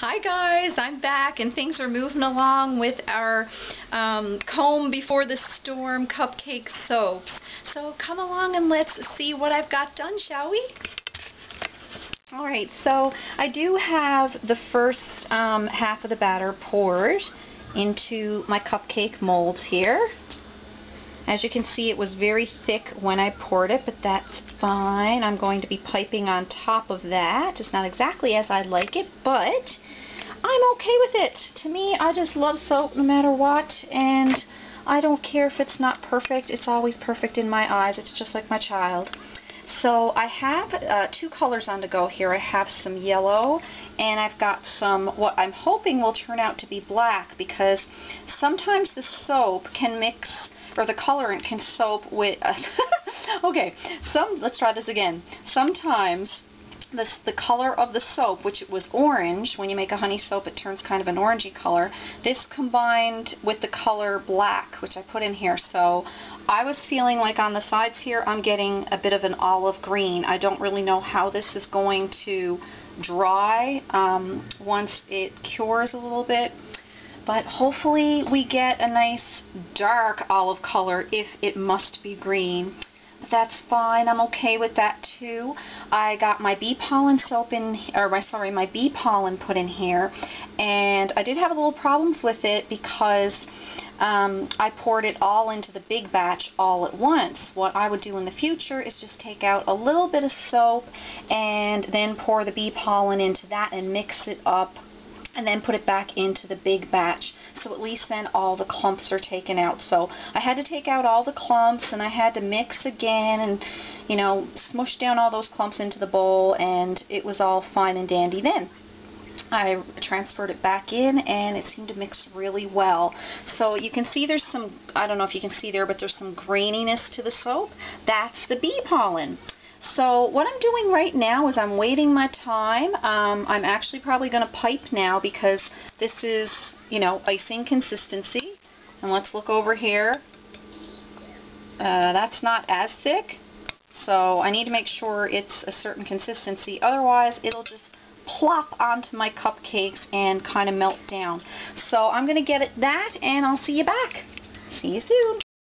Hi guys, I'm back and things are moving along with our comb before the storm cupcake soap. So come along and let's see what I've got done, shall we? Alright, so I do have the first half of the batter poured into my cupcake molds here. As you can see, it was very thick when I poured it, but that's fine. I'm going to be piping on top of that. It's not exactly as I like it, but I'm okay with it. To me, I just love soap no matter what, and I don't care if it's not perfect. It's always perfect in my eyes. It's just like my child. So I have two colors on the go here. I have some yellow, and I've got some what I'm hoping will turn out to be black, because sometimes the soap can mix, or the colorant can soap with okay, let's try this again. Sometimes the color of the soap, which it was orange, when you make a honey soap it turns kind of an orangey color, this combined with the color black, which I put in here. So I was feeling like on the sides here I'm getting a bit of an olive green. I don't really know how this is going to dry once it cures a little bit, but hopefully we get a nice dark olive color if it must be green. But that's fine. I'm okay with that too. I got my bee pollen soap in, my bee pollen put in here, and I did have a little problems with it because I poured it all into the big batch all at once. What I would do in the future is just take out a little bit of soap and then pour the bee pollen into that and mix it up, and then put it back into the big batch. So at least then all the clumps are taken out. So I had to take out all the clumps, and I had to mix again and, you know, smush down all those clumps into the bowl, and it was all fine and dandy then. I transferred it back in, and it seemed to mix really well. So you can see there's some, I don't know if you can see there, but there's some graininess to the soap. That's the bee pollen. So what I'm doing right now is I'm waiting my time. I'm actually probably going to pipe now because this is, you know, icing consistency. And let's look over here. That's not as thick, so I need to make sure it's a certain consistency. Otherwise, it'll just plop onto my cupcakes and kind of melt down. So I'm going to get it that, and I'll see you back. See you soon.